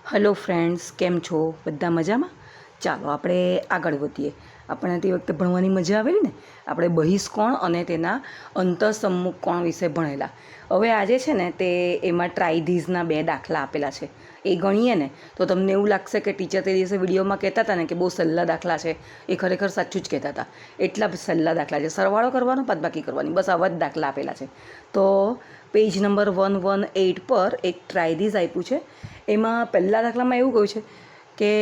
Hello friends, કેમ છો? બધા મજામાં? ચાલો આપણે આગળ વધીએ. આપણને તે વખતે ભણવાની મજા આવેલી ને. આપણે બહિષ્કોણ અને તેના અંતઃસમ્મુખ કોણ વિશે ભણેલા. હવે આજે છે ને તે એમાં ટ્રાઇધીઝના 2 દાખલા આપેલા છે. એ ગણીએ ને તો તમને એવું લાગશે કે ટીચર તે દિવસે વિડીયોમાં કહેતા હતા ને કે બહુ સહેલા દાખલા છે. એ ખરેખર સાચું જ કહેતા હતા. એટલા સહેલા દાખલા છે. સરવાળો કરવાનો, બાદબાકી કરવાની, બસ આવા જ દાખલા આપેલા છે. તો પેજ નંબર 118 પર એક ટ્રાઇધીઝ આપ્યું છે. એમાં પહેલા દાખલામાં એવું કહ્યું છે કે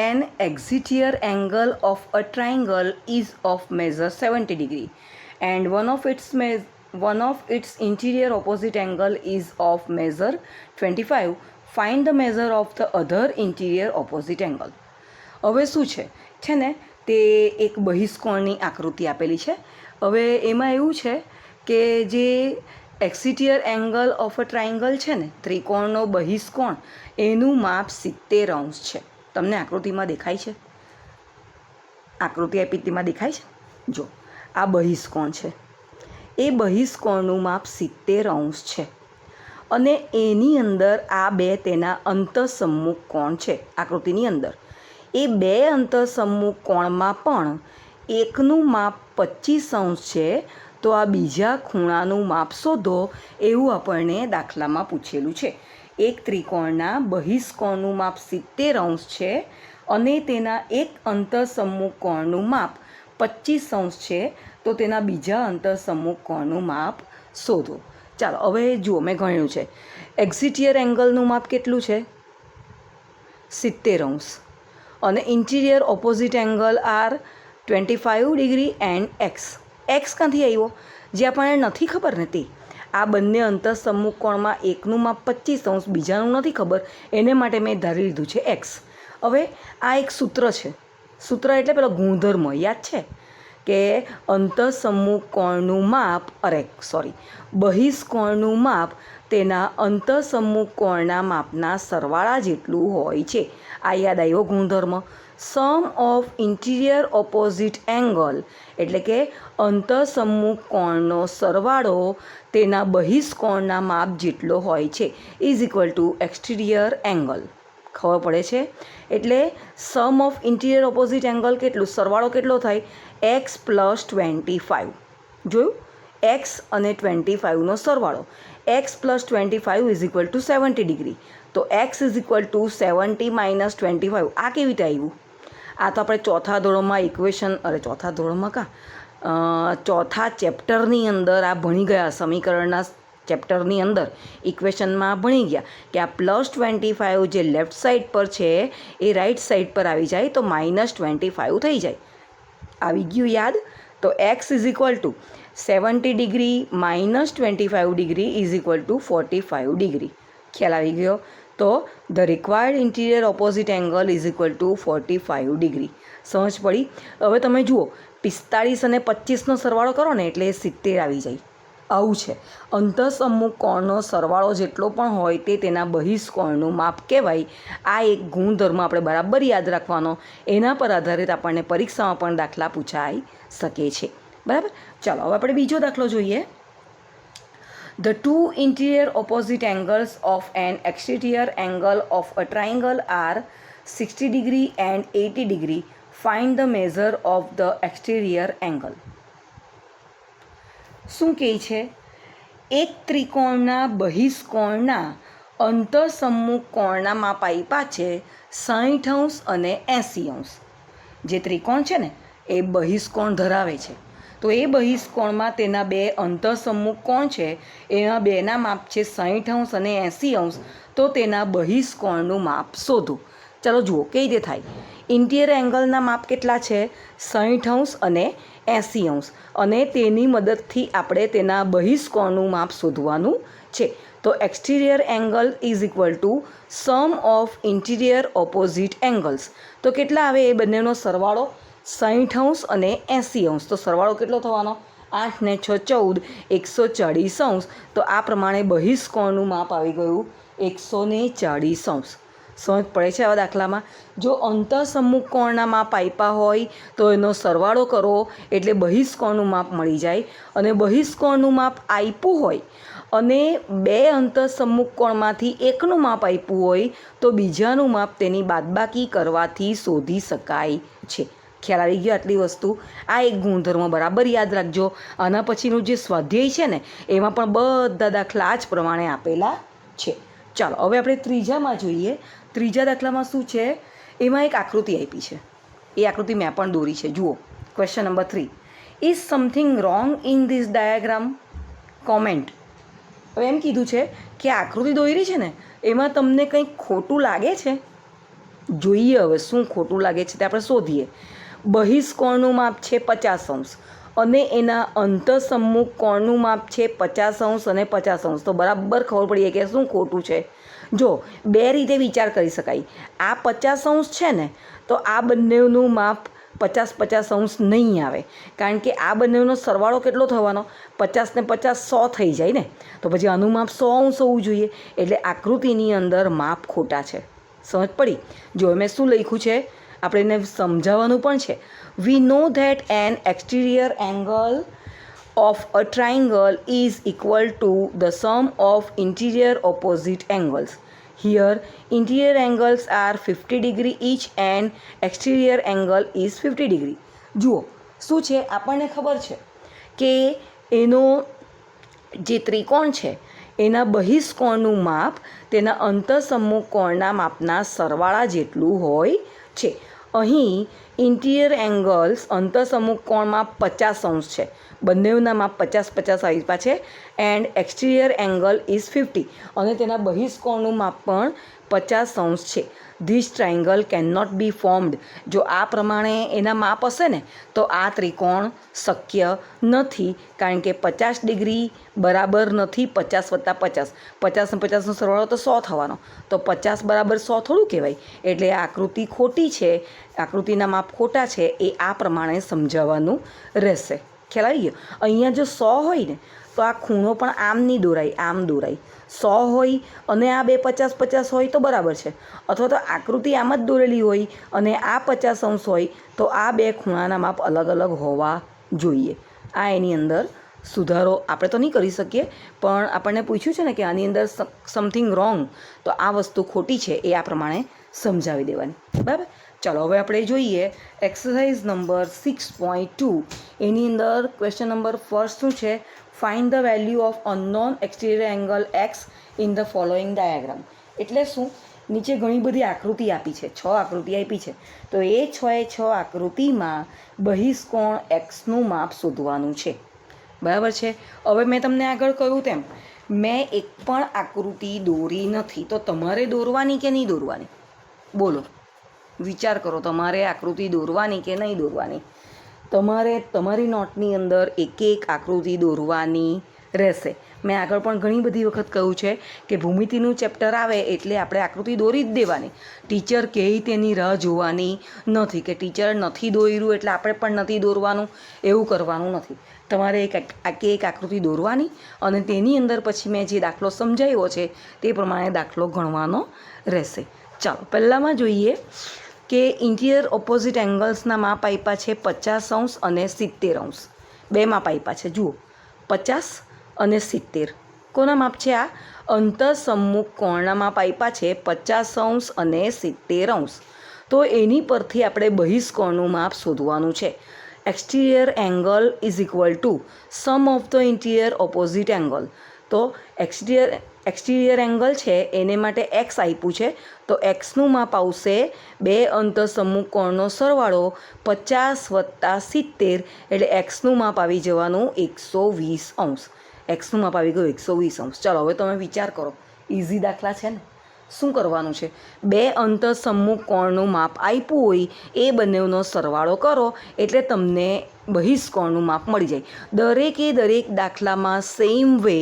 an exterior angle of a triangle is of measure 70 degree and one of its interior opposite angle is of measure 25. Find the measure of the other interior opposite angle. હવે શું છે ને તે એક બહિષ્કોણની આકૃતિ આપેલી છે. હવે એમાં એવું છે કે જે એક્સિટિયર એંગલ ઓફ અ ટ્રાયંગલ છે ને, ત્રિકોણનો બહિષ્કોણ, એનું માપ 70° છે. તમને આકૃતિમાં દેખાય છે? આકૃતિ આપી તેમાં દેખાય છે? જો આ બહિષ્કોણ છે. એ બહિષ્કોણનું માપ 70° છે અને એની અંદર આ 2 તેના અંતઃસમ્મુખ કોણ છે. આકૃતિની અંદર એ 2 અંતઃસમ્મુખ કોણમાં પણ એકનું માપ 25° છે. તો આ બીજા ખૂણાનું માપ શોધો એવું આપણને દાખલામાં પૂછેલું છે. એક ત્રિકોણના બહિષ્કોણનું માપ 70° છે અને તેના એક અંતઃસમ્મુખ કોણનું માપ 25° છે. તો તેના બીજા અંતઃસમ્મુખ કોણનું માપ શોધો. ચાલો હવે જુઓ, મેં ગણ્યું છે. એક્ઝિટિયર એંગલનું માપ કેટલું છે? 70°. અને interior opposite angle are 25 degree and x. X ક્યાંથી આવ્યો? જે આપણને નથી ખબર ને તે. આ બંને અંતઃસમ્મુખ કોણમાં એકનું માપ 25°, બીજાનું નથી ખબર, એને માટે મેં ધારી લીધું છે એક્સ. હવે આ એક સૂત્ર છે. સૂત્ર એટલે પેલો ગુણધર્મ યાદ છે કે અંતઃસમ્મુખ કોણનું માપ બહિષ્કોણનું માપ તેના અંતઃસમ્મુખ કોણના માપના સરવાળા જેટલું હોય છે. આ યાદ આવ્યો ગુણધર્મ. સમ ઓફ ઇન્ટિરિયર ઓપોઝિટ એંગલ એટલે કે અંતઃસમ્મુખ કોણનો સરવાળો તેના બહિષ્કોણના માપ જેટલો હોય છે is equal two exterior angle. ખબર પડે છે? એટલે સમ ઓફ ઇન્ટિરિયર ઓપોઝિટ એંગલ કેટલું? સરવાળો કેટલો થાય? X plus 25. જોયું? એક્સ અને 25નો સરવાળો. X plus 25 is equal to 70 degree. તો x is equal to 70 minus 25. આ કેવી રીતે આવ્યું? આ તો આપણે ચોથા ચેપ્ટરની અંદર આ ભણી ગયા. સમીકરણના ચેપ્ટરની અંદર ઇક્વેશનમાં ભણી ગયા કે આ +25 જે લેફ્ટ સાઈડ પર છે એ રાઈટ સાઈડ પર આવી જાય તો -25 થઈ જાય. આવી ગયું યાદ? તો x is equal to 70 degree minus 25 degree is equal two 45 degree. ખ્યાલ આવી ગયો? તો the required interior opposite angle is equal two 45 degree. સમજ પડી? હવે તમે જુઓ, 45 અને 25નો સરવાળો કરો ને એટલે 70 આવી જાય. આવું છે. અંતઃસમ્મુખ કોણનો સરવાળો જેટલો પણ હોય તે તેના બહિષ્કોણનું માપ કહેવાય. આ એક ગુણધર્મ આપણે બરાબર યાદ રાખવાનો. એના પર આધારિત આપણને પરીક્ષામાં પણ દાખલા પૂછાઈ શકે છે. બરાબર? ચાલો હવે આપણે બીજો દાખલો જોઈએ. The two interior opposite angles of an exterior angle of a triangle are 60 degree and 80 degree. Find the measure of the exterior angle. શું કહે છે? એક ત્રિકોણના બહિષ્કોણના અંતઃસમ્મુખ કોણના માપ આપ્યા છે 60° અને 80°. જે ત્રિકોણ છે ને એ બહિષ્કોણ ધરાવે છે. તો એ બહિષ્કોણમાં તેના 2 અંતઃસમ્મુખ કોણ છે એના 2ના માપ છે 60° અને 80°. તો તેના બહિષ્કોણનું માપ શોધો. ચાલો જુઓ કઈ રીતે થાય. ઇન્ટિરિયર એંગલના માપ કેટલા છે? 60° અને 80°. અને તેની મદદથી આપણે તેના બહિષ્કોણનું માપ શોધવાનું છે. તો exterior angle is equal to sum of interior opposite angles. તો કેટલા આવે એ બંનેનો સરવાળો? 60° અને 80°. તો સરવાળો કેટલો થવાનો? 8 ને 6 14, 140°. તો આ પ્રમાણે બહિષ્કોણનું માપ આવી ગયું 140°. સમજ પડે છે આવા દાખલામાં? જો અંતઃસમ્મુખ કોણના માપ આપ્યા હોય તો એનો સરવાળો કરો એટલે બહિષ્કોણનું માપ મળી જાય. અને બહિષ્કોણનું માપ આપ્યું હોય અને બે અંતઃસમ્મુખ કોણમાંથી એકનું માપ આપ્યું હોય તો બીજાનું માપ તેની બાદબાકી કરવાથી શોધી શકાય છે. ખ્યાલ આવી ગયો આટલી વસ્તુ? આ એક ગુણધર્મ બરાબર યાદ રાખજો. આના પછીનું જે સ્વાધ્યાય છે ને એમાં પણ બધા દાખલા આ જ પ્રમાણે આપેલા છે. ચાલો હવે આપણે ત્રીજામાં જોઈએ. ત્રીજા દાખલામાં શું છે? એમાં એક આકૃતિ આપી છે. એ આકૃતિ મેં પણ દોરી છે. જુઓ, question number 3. Is something wrong in this diagram? Comment. હવે એમ કીધું છે કે આકૃતિ દોરી છે ને એમાં તમને કંઈક ખોટું લાગે છે? જોઈએ હવે શું ખોટું લાગે છે તે આપણે શોધીએ. બહિષ્કોણનું માપ છે 50° અને એના અંતઃસમ્મુખ કોણનું માપ છે 50° અને 50°. તો બરાબર ખબર પડી કે શું ખોટું છે. જો બે રીતે વિચાર કરી શકાય. આ 50° છે ને તો આ બંનેનું માપ 50-50° નહીં આવે, કારણ કે આ બંનેનો સરવાળો કેટલો થવાનો? 50 ને 50 100 થઈ જાય ને. તો પછી આનું માપ 100° હોવું જોઈએ. એટલે આકૃતિની અંદર માપ ખોટા છે. સમજ પડી? જો મેં શું લખ્યું છે આપણે એને સમજાવવાનું પણ છે. We know that an exterior angle of a triangle is equal to the sum of interior opposite angles. Here interior angles are 50° each and exterior angle is 50°. જુઓ શું છે, આપણને ખબર છે કે એનો જે ત્રિકોણ છે એના બહિષ્કોણનું માપ તેના અંતઃસમ્મુખ કોણના માપના સરવાળા જેટલું હોય છે. અહીં ઇન્ટિરિયર એંગલ્સ અંતઃસમ્મુખ કોણમાં 50° છે. બંનેના માપ 50-50 આપ્યા છે. એન્ડ એક્સટિરિયર એંગલ ઇઝ 50 અને તેના બહિષ્કોણનું માપ પણ 50° છે. This triangle can not be formed. જો આ પ્રમાણે એના માપ હશે ને તો આ ત્રિકોણ શક્ય નથી, કારણ કે 50° બરાબર નથી 50 + 50. 50 ને 50નો સરવાળો તો 100 થવાનો. તો 50 બરાબર 100 થોડું કહેવાય. એટલે આકૃતિ ખોટી છે, આકૃતિના માપ ખોટા છે. એ આ પ્રમાણે સમજાવવાનું રહેશે. ખ્યાલ આવી ગયો? અહીંયા જો 100 હોય ને તો આ ખૂણો પણ આમ નહીં દોરાય, આમ દોરાય. 100 હોય અને આ બે 50-50 હોય તો બરાબર છે. અથવા તો આકૃતિ આમ જ દોરેલી હોય અને આ 50° હોય તો આ બે ખૂણાના માપ અલગ અલગ હોવા જોઈએ. આ એની અંદર સુધારો આપણે તો નહીં કરી શકીએ, પણ આપણને પૂછ્યું છે ને કે આની અંદર સમથિંગ રોંગ, તો આ વસ્તુ ખોટી છે એ આ પ્રમાણે સમજાવી દેવાની. બરાબર? ચાલો હવે આપણે જોઈએ એક્સરસાઇઝ નંબર 6.2. એની અંદર ક્વેશ્ચન નંબર ફર્સ્ટ શું છે? Find the value of unknown exterior angle x in the following diagram. એટલે શું? નીચે ઘણી બધી આકૃતિ આપી છે, 6 આકૃતિ આપી છે. તો એ 6 આકૃતિમાં બહિષ્કોણ એક્સનું માપ શોધવાનું છે. બરાબર છે? હવે મેં તમને આગળ કહ્યું તેમ મેં એક પણ આકૃતિ દોરી નથી. તો તમારે દોરવાની કે નહીં દોરવાની? બોલો, વિચાર કરો. તમારે આકૃતિ દોરવાની કે નહીં દોરવાની? તમારે તમારી નોટની અંદર એક આકૃતિ દોરવાની રહેશે. મેં આગળ પણ ઘણી બધી વખત કહ્યું છે કે ભૂમિતિનું ચેપ્ટર આવે એટલે આપણે આકૃતિ દોરી જ દેવાની. ટીચર કહે તેની રાહ જોવાની નથી કે ટીચર નથી દોર્યું એટલે આપણે પણ નથી દોરવાનું, એવું કરવાનું નથી. તમારે એક આકૃતિ દોરવાની અને તેની અંદર પછી મેં જે દાખલો સમજાવ્યો છે તે પ્રમાણે દાખલો ગણવાનો રહેશે. ચાલો પહેલાંમાં જોઈએ કે ઇન્ટિરિયર ઓપોઝિટ એંગલ્સના માપ આપ્યા છે 50° અને 70°. બે માપ આપ્યા છે. જુઓ, 50 અને 70. કોના માપ છે આ? અંતઃસમ્મુખ કોણના માપ આપ્યા છે 50° અને 70°. તો એની પરથી આપણે બહિષ્કોણનું માપ શોધવાનું છે. Exterior angle is equal to sum of the interior opposite angle. તો એક્સટિરિયર એંગલ છે એને માટે એક્સ આપ્યું છે, તો એક્સનું માપ આવશે બે અંતઃસમ્મુખ કોણનો સરવાળો 50 + 70, એટલે એક્સનું માપ આવી જવાનું 120°. એક્સનું માપ આવી ગયું 120°. ચાલો હવે તમે વિચાર કરો, ઇઝી દાખલા છે ને. શું કરવાનું છે? બે અંતઃસમ્મુખ કોણનું માપ આપ્યું હોય એ બંનેનો સરવાળો કરો એટલે તમને બહિષ્કોણનું માપ મળી જાય. દરેક દાખલામાં સેમ વે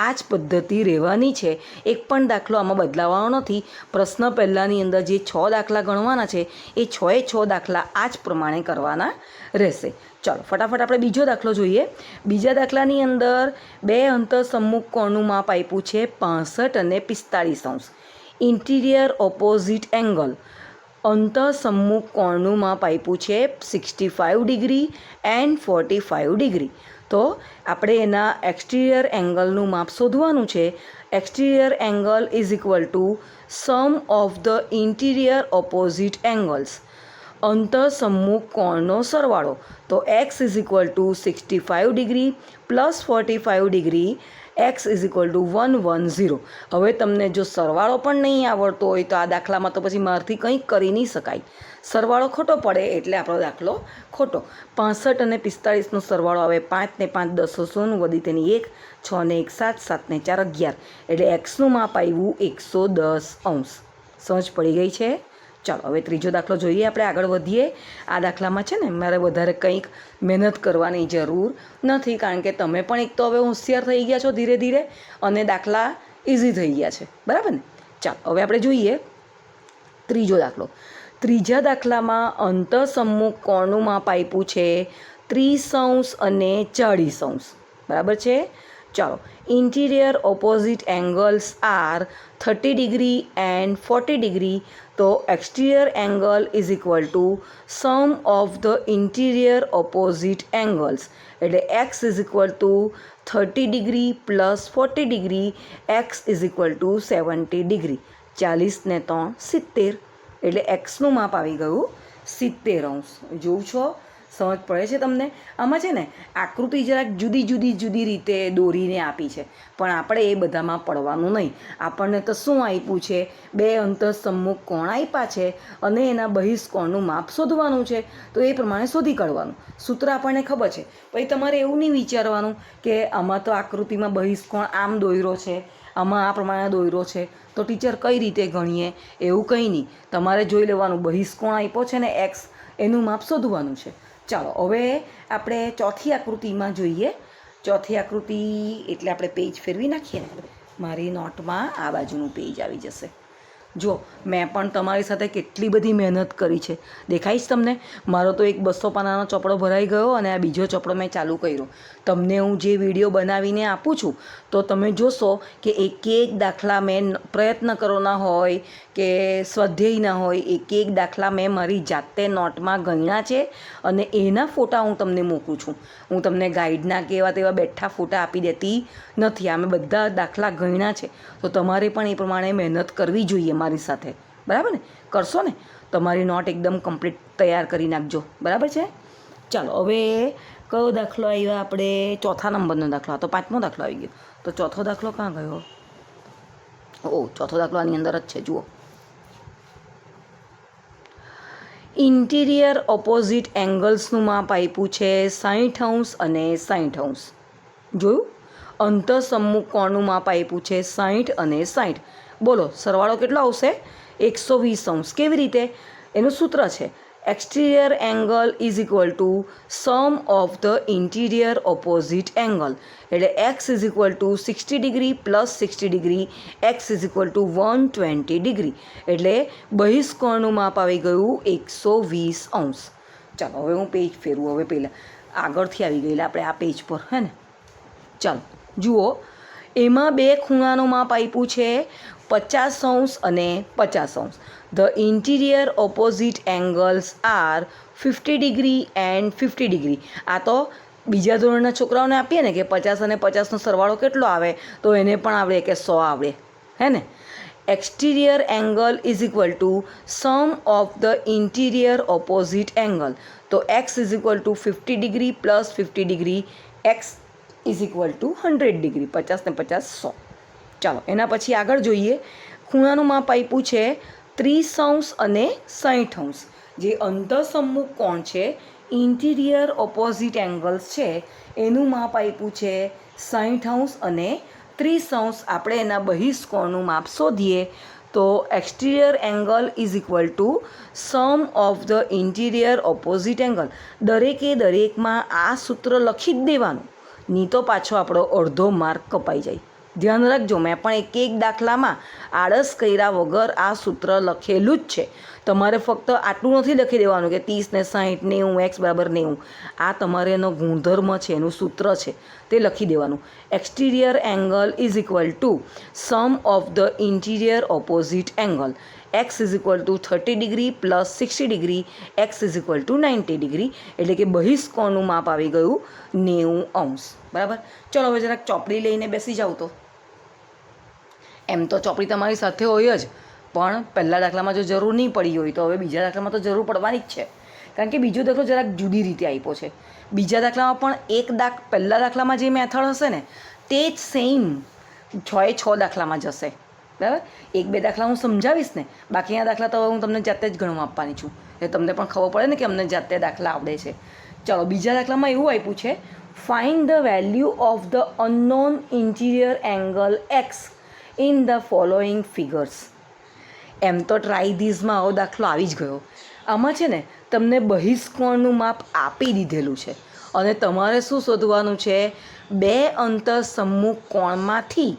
આ જ પદ્ધતિ રહેવાની છે. એક પણ દાખલો આમાં બદલાવાનો નથી. પ્રશ્ન પહેલાંની અંદર જે 6 દાખલા ગણવાના છે એ 6 દાખલા આ જ પ્રમાણે કરવાના રહેશે. ચાલો ફટાફટ આપણે બીજો દાખલો જોઈએ. બીજા દાખલાની અંદર બે અંતઃસમ્મુખ કોણનું માપ આપ્યું છે 65 અને 45°. ઇન્ટિરિયર ઓપોઝિટ એંગલ અંતઃસમ્મુખ કોણનું માપ આપ્યું છે 65° એન્ડ 45°. તો આપણે એના એક્સટિરિયર એંગલનું માપ શોધવાનું છે. Exterior angle is equal to sum of the interior opposite angles, અંતઃસમ્મુખ કોણનો સરવાળો. તો x is equal to 65 degree plus 45 degree, x is equal to 110. હવે તમને જો સરવાળો પણ નહીં આવડતો હોય તો આ દાખલામાં તો પછી મારથી કંઈ કરી નહીં શકાય. સરવાળો ખોટો પડે એટલે આપણો દાખલો ખોટો. 65 અને 45નો સરવાળો આવે 5 ને 5 10 16 વધી તેની 1, 6 ને 1 7, 7 ને 4 11. એટલે એક્સનું માપ આવ્યું 110°. સમજ પડી ગઈ છે? ચાલો હવે ત્રીજો દાખલો જોઈએ. આપણે આગળ વધીએ. આ દાખલામાં છે ને મારે વધારે કંઈક મહેનત કરવાની જરૂર નથી, કારણ કે તમે પણ એક તો હવે હોશિયાર થઈ ગયા છો ધીરે ધીરે, અને દાખલા ઇઝી થઈ ગયા છે, બરાબર ને? ચાલો હવે આપણે જોઈએ ત્રીજો દાખલો. ત્રીજા દાખલામાં અંતઃસમ્મુખ કોણનું માપ આપ્યું છે 30° અને 40°. બરાબર છે? ચાલો, interior opposite angles are 30 degree and 40 degree. તો exterior angle is equal to sum of the interior opposite angles. એટલે x is equal to 30 degree plus 40 degree, x is equal to 70 degree. 40 ને 3 70. એટલે એક્સનું માપ આવી ગયું 70°. જોઉં છો? સમજ પડે છે તમને? આમાં છે ને આકૃતિ જરાક જુદી રીતે દોરીને આપી છે, પણ આપણે એ બધામાં પડવાનું નહીં. આપણને તો શું આપ્યું છે? 2 અંતઃસમ્મુખ કોણ આપ્યા છે અને એના બહિષ્કોણનું માપ શોધવાનું છે. તો એ પ્રમાણે શોધી કાઢવાનું. સૂત્ર આપણને ખબર છે. પછી તમારે એવું નહીં વિચારવાનું કે આમાં તો આકૃતિમાં બહિષ્કોણ આમ દોર્યો છે, આમાં આ પ્રમાણે દોર્યો છે, તો ટીચર કઈ રીતે ગણીએ? એવું કંઈ નહીં. તમારે જોઈ લેવાનું બહિષ્કોણ આપ્યો છે ને એક્સ, એનું માપ શોધવાનું છે. ચાલો હવે આપણે ચોથી આકૃતિમાં જોઈએ. ચોથી આકૃતિ એટલે આપણે પેજ ફેરવી નાખીએ ને, મારી નોટમાં આ બાજુનું પેજ આવી જશે. જો મેં પણ તમારી સાથે કેટલી બધી મહેનત કરી છે, દેખાય છે તમને? મારો તો એક 200 પાનાનો ચોપડો ભરાઈ ગયો અને આ બીજો ચોપડો મેં ચાલુ કર્યો. તમને હું જે વિડીયો બનાવીને આપું છું તો તમે જોશો કે એક દાખલા મેં પ્રયત્ન કરવાના હોય કે સ્વાધ્યાયના હોય, એક દાખલા મેં મારી જાતે નોટમાં ગણ્યા છે અને એના ફોટા હું તમને મોકલું છું. હું તમને ગાઈડના કે એવા તેવા બેઠા ફોટા આપી દેતી નથી. અમે બધા દાખલા ગણ્યા છે, તો તમારે પણ એ પ્રમાણે મહેનત કરવી જોઈએ મારી સાથે, બરાબર ને? કરશો ને? તમારી નોટ એકદમ કમ્પ્લીટ તૈયાર કરી નાખજો, બરાબર છે? ચાલો હવે કયો દાખલો આવ્યો? આપણે ચોથા નંબરનો દાખલો. તો 5મો દાખલો આવી ગયો. તો ચોથો દાખલો ક્યાં ગયો? ચોથો દાખલો આની અંદર જ છે, જુઓ. ઇન્ટિરિયર ઓપોઝિટ એંગલ્સનું માપ આપ્યું છે 60° અને 60°. જોયું? અંતઃસમ્મુખ કોણનું માપ આપ્યું છે 60 અને 60. બોલો સરવાળો કેટલો આવશે? 120°. કેવી રીતે? એનું સૂત્ર છે exterior angle is equal to sum of the interior opposite angle. એટલે x is equal to 60 degree plus 60 degree, x is equal to 120 degree. એટલે બહિષ્કોણનું માપ આવી ગયું 120°. ચાલો હવે હું પેજ ફેરવું. હવે પહેલાં આગળથી આવી ગયેલા આપણે આ પેજ પર, હે ને? ચાલો જુઓ, એમાં 2 ખૂણાનું માપ આપ્યું છે 50° અને 50°. The interior opposite angles R 50 degree and 50 degree. આ તો બીજા ધોરણના છોકરાઓને આપીએ ને કે 50 અને 50નો સરવાળો કેટલો આવે, તો એને પણ આવડે કે 100 આવડે, હે ને? Exterior angle is equal to sum of the interior opposite angle. તો x is equal to 50 degree plus 50 degree, x is equal to 100 degree. 50 ને 50 100. ચાલો એના પછી આગળ જોઈએ. ખૂણાનું માપ આપ્યું છે 30° અને 60°. જે અંતઃસમ્મુખ કોણ છે, ઇન્ટિરિયર ઓપોઝિટ એંગલ્સ છે, એનું માપ આપ્યું છે 60° અને 30°. આપણે એના બહિષ્કોણનું માપ શોધીએ તો exterior angle is equal to sum of the interior opposite angle. દરેકમાં આ સૂત્ર લખી જ દેવાનું, નહીં તો પાછો આપણો અડધો માર્ક કપાઈ જાય. ધ્યાન રાખજો, મેં પણ એક દાખલામાં આળસ કર્યા વગર આ સૂત્ર લખેલું જ છે. તમારે ફક્ત આટલું નથી લખી દેવાનું કે 30 ને 60 90 x બરાબર 90. આ તમારે એનો ગુણધર્મ છે, એનું સૂત્ર છે. તે લખી દેવાનું. Exterior angle is equal to sum of the interior opposite angle. X is equal to 30 degree plus 60 degree, x is equal to 90 degree, એટલે કે બહિષ્કોણનું માપ આવી ગયું 90°. બરાબર. ચલો હવે જરાક ચોપડી લઈને બેસી જાઓ. તો એમ તો ચોપડી તમારી સાથે હોય જ, પણ પહેલા દાખલામાં જો જરૂર નહીં પડી હોય તો હવે બીજા દાખલામાં તો જરૂર પડવાની જ છે, કારણ કે બીજો દાખલો જરાક જુદી રીતે આપ્યો છે. બીજા દાખલામાં પણ પહેલા દાખલામાં જે મેથડ હશે ને તે જ સેમ 6 દાખલામાં જશે. બરાબર. 1-2 દાખલા હું સમજાવીશ ને, બાકીના દાખલા તો હું તમને જાતે જ ગણવા આપવાની છું, એટલે તમને પણ ખબર પડે ને કે અમને જાતે દાખલા આવડે છે. ચલો બીજા દાખલામાં એવું આપ્યું છે, find the value of the unknown interior angle x in the following figures. એમ તો ટ્રાય ધીઝમાં આવો દાખલો આવી જ ગયો. આમાં છે ને તમને બહિષ્કોણનું માપ આપી દીધેલું છે અને તમારે શું શોધવાનું છે? 2 અંતરસમ્મુખ કોણમાંથી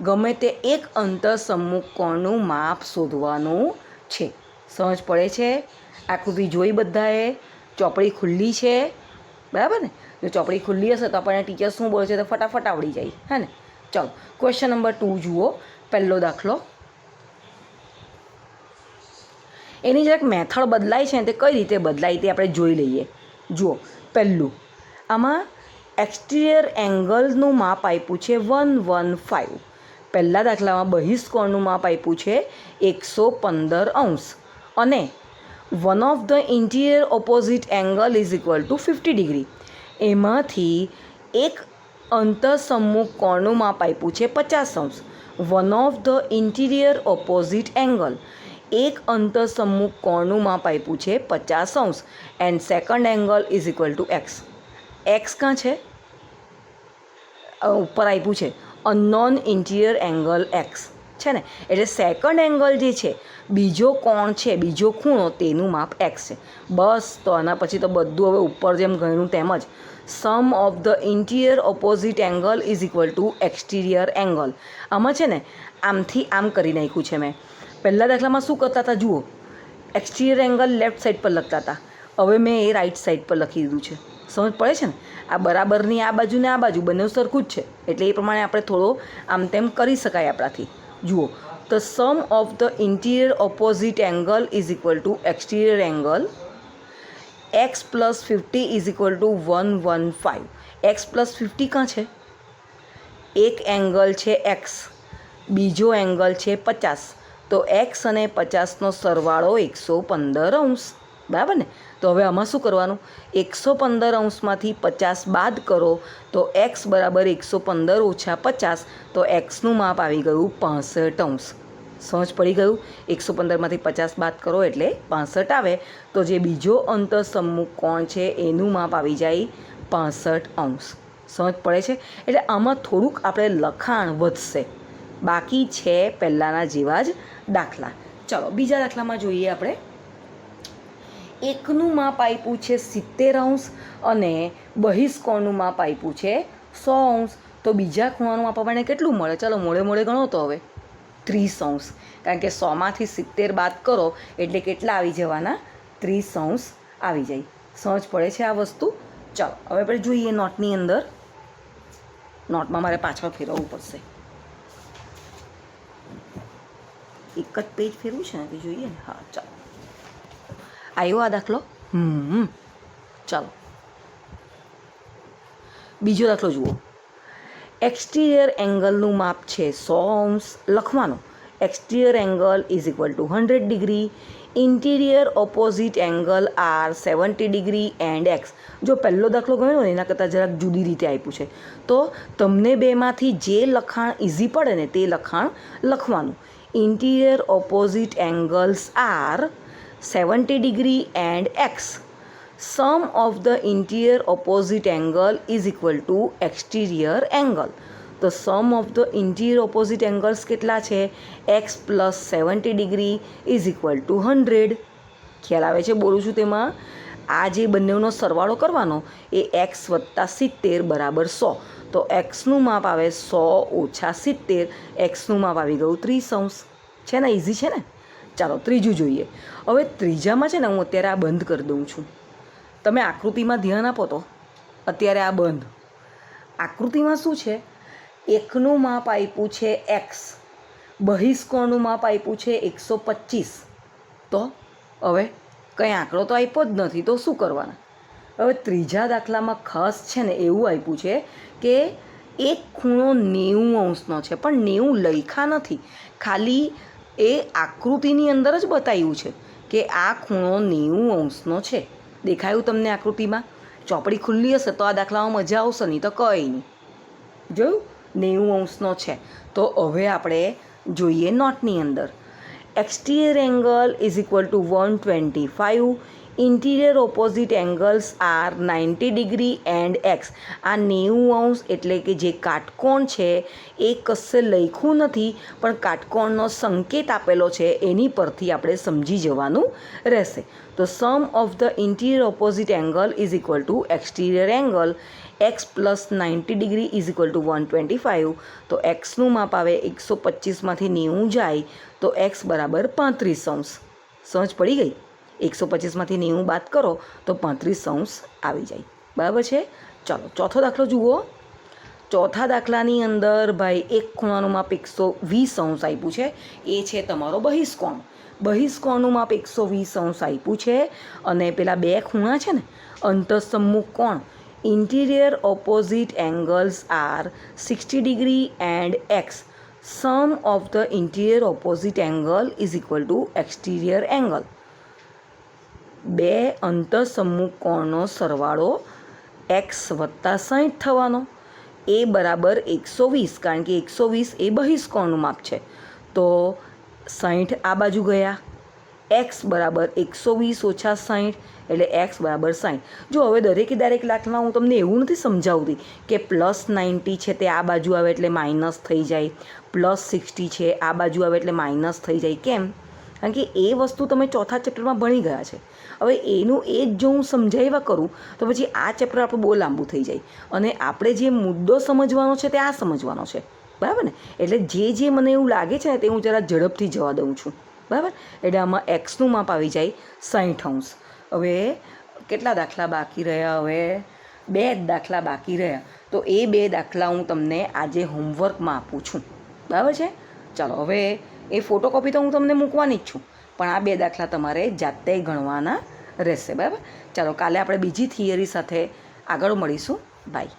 ગમે તે એક અંતરસમ્મુખ કોણનું માપ શોધવાનું છે. સમજ પડે છે? આકૃતિ જોઈ બધાએ? ચોપડી ખુલ્લી છે, બરાબર ને? જો ચોપડી ખુલ્લી હશે તો આપણને ટીચર શું બોલે છે તો ફટાફટ આવડી જાય, હે ને? ચલો ક્વેશ્ચન નંબર 2 જુઓ. પહેલો દાખલો, એની જરાક મેથડ બદલાય છે ને તે કઈ રીતે બદલાય તે આપણે જોઈ લઈએ. જુઓ પહેલું, આમાં એક્સટીરિયર એંગલનું માપ આપ્યું છે 115. પહેલા દાખલામાં બહિષ્કોણનું માપ આપ્યું છે 115° અને one of the interior opposite angle is equal to 50 degree. એમાંથી એક અંતરસમ્મુખ કોણનું માપ આપ્યું છે 50°. One of the interior opposite angle, એક અંતરસમ્મુખ કોણનું માપ આપ્યું છે 50° and second angle is equal two x. X કાં છે? ઉપર આપ્યું છે અનનોન ઇન્ટિરિયર એંગલ એક્સ છે ને, એટલે સેકન્ડ એંગલ જે છે, બીજો કોણ છે, બીજો ખૂણો, તેનું માપ એક્સ છે. બસ. તો આના પછી તો બધું હવે ઉપર જેમ ગણ્યું તેમ જ. Sum of the interior opposite angle is equal to exterior angle. આમાં છે ને આમથી આમ કરી નાખ્યું છે મેં. પહેલા દાખલામાં શું કરતા હતા જુઓ, એક્સટીરિયર એંગલ લેફ્ટ સાઈડ પર લખતા હતા, હવે મેં એ રાઈટ સાઈડ પર લખી દીધું છે. સમજ પડે છે ને? આ બરાબરની આ બાજુ ને આ બાજુ બંને સરખું જ છે, એટલે એ પ્રમાણે આપણે થોડો આમ તેમ કરી શકાય આપણાથી. જુઓ, the sum of the interior opposite angle is equal to exterior angle x plus 50 is equal to 115. X plus 50 કાં છે? એક એંગલ છે એક્સ, બીજો એંગલ છે 50, તો એક્સ અને 50નો સરવાળો 115°. બરાબર ને? તો હવે આમાં શું કરવાનું? 115°માંથી 50 બાદ કરો તો એક્સ બરાબર 115 ઓછા 50, તો એક્સનું માપ આવી ગયું 65°. સમજ પડી ગયું? 115માંથી 50 બાદ કરો એટલે 65 આવે, તો જે બીજો અંતરસમ્મુખ કોણ છે એનું માપ આવી જાય 65°. સમજ પડે છે? એટલે આમાં થોડુંક આપણે લખાણ વધશે, બાકી છે પહેલાંના જેવા જ દાખલા. ચલો બીજા દાખલામાં જોઈએ આપણે. એકનું માપ આપ્યું છે 70° અને બહિષ્કોણનું માપ આપ્યું છે 100°. તો બીજા ખૂણાનું માપ આપણને કેટલું મળે? ચાલો મોડે ગણો તો હવે 30°, કારણ કે 100માંથી 70 બાદ કરો એટલે કેટલા આવી જવાના? 30° આવી જાય. સમજ પડે છે આ વસ્તુ? ચાલો હવે આપણે જોઈએ નોટની અંદર. નોટમાં મારે પાછળ ફેરવવું પડશે, એક જ પેજ ફેરવું છે ને તે જોઈએ ને. હા ચાલો, આવ્યો આ દાખલો? ચાલો બીજો દાખલો જુઓ. એક્સટીરિયર એંગલનું માપ છે 100° લખવાનું. Exterior angle is equal to 100 degree. Interior opposite angle are 70 degree and x. જો પહેલો દાખલો ગણ્યો ને એના કરતાં જરાક જુદી રીતે આપ્યું છે, તો તમને બેમાંથી જે લખાણ ઇઝી પડે ને તે લખાણ લખવાનું. Interior opposite angles R 70 degree and x. Sum of the interior opposite angle is equal to exterior angle. The sum of the interior opposite angles કેટલા છે? x plus 70 degree is equal to 100. ખ્યાલ આવે છે બોલું છું તેમાં? આ જે બંનેનો સરવાળો કરવાનો એ x વત્તા 70 બરાબર 100. તો xનું માપ આવે 100 ઓછા 70, xનું માપ આવી ગયું 30°. છે ને? ઇઝી છે ને? ચાલો ત્રીજું જોઈએ. હવે ત્રીજામાં છે ને હું અત્યારે આ બંધ કરી દઉં છું. તમે આકૃતિમાં ધ્યાન આપો તો અત્યારે આ બંધ. આકૃતિમાં શું છે, એકનું માપ આપ્યું છે એક્સ, બહિષ્કોણનું માપ આપ્યું છે 125. તો હવે કંઈ આંકડો તો આપ્યો જ નથી, તો શું કરવાના? હવે ત્રીજા દાખલામાં ખાસ છે ને એવું આપ્યું છે કે એક ખૂણો 90 અંશનો છે, પણ 90 લખ્યા નથી, ખાલી એ આકૃતિની અંદર જ બતાવ્યું છે કે આ ખૂણો 90 અંશનો છે. દેખાયું તમને આકૃતિમાં? ચોપડી ખુલ્લી હશે તો આ દાખલામાં મજા આવશે, નહીં તો કંઈ નહીં. જોયું? 90 અંશનો છે. તો હવે આપણે જોઈએ નોટની અંદર. Exterior angle is equal to 125. Interior opposite angles R 90 degree and x. આ 90 અંશ એટલે કે જે કાટકોણ છે એ કશે લખ્યું નથી, પણ કાટકોણનો સંકેત આપેલો છે, એની પરથી આપણે સમજી જવાનું રહેશે. તો sum of the interior opposite angle is equal to exterior angle x plus 90 degree is equal to 125. તો એક્સનું માપ આવે 125માંથી 90 જાય તો એક્સ બરાબર 35 અંશ. સમજ પડી ગઈ? 125માંથી 90 બાદ કરો તો 35 અંશ આવી જાય. બરાબર છે? ચાલો ચોથો દાખલો જુઓ. ચોથા દાખલાની અંદર ભાઈ એક ખૂણાનું માપ 120 અંશ આપ્યું છે, એ છે તમારો બહિષ્કોણ. બહિષ્કોણનું માપ 120 અંશ આપ્યું છે, અને પેલા બે ખૂણા છે ને અંતઃસમ્મુખ કોણ, interior opposite angles are 60 degree and x. Sum of the interior opposite angle is equal to exterior angle. બે અંતઃસમ્મુખ કોણનો સરવાળો એક્સ વત્તા 60 થવાનો, એ બરાબર 120, કારણ કે 120 એ બહિષ્કોણનું માપ છે. તો 60 આ બાજુ ગયા, એક્સ બરાબર 120 ઓછા 60 એટલે એક્સ બરાબર 60. જો હવે દરેક દાખલામાં હું તમને એવું નથી સમજાવતી કે પ્લસ 90 છે તે આ બાજુ આવે એટલે માઇનસ થઈ જાય, પ્લસ 60 છે આ બાજુ આવે એટલે માઇનસ થઈ જાય. કેમ? કારણ કે એ વસ્તુ તમે ચોથા ચેપ્ટરમાં ભણી ગયા છે. હવે એનું એ જ જો હું સમજાવ્યા કરું તો પછી આ ચેપ્ટર આપણું બહુ લાંબુ થઈ જાય, અને આપણે જે મુદ્દો સમજવાનો છે તે આ સમજવાનો છે. બરાબર ને? એટલે જે મને એવું લાગે છે ને તે હું જરા ઝડપથી જવા દઉં છું. બરાબર? એટલે આમાં એક્સનું માપ આવી જાય 60 અંશ. હવે કેટલા દાખલા બાકી રહ્યા? હવે 2 દાખલા બાકી રહ્યા. તો એ 2 દાખલા હું તમને આજે હોમવર્કમાં આપું છું. બરાબર છે? ચાલો હવે એ ફોટોકોપી તો હું તમને મૂકવાની જ છું, પણ આ 2 દાખલા તમારે જાતે ગણવાના રહેશે. બરાબર? ચાલો કાલે આપણે બીજી થિયરી સાથે આગળ મળીશું. બાય.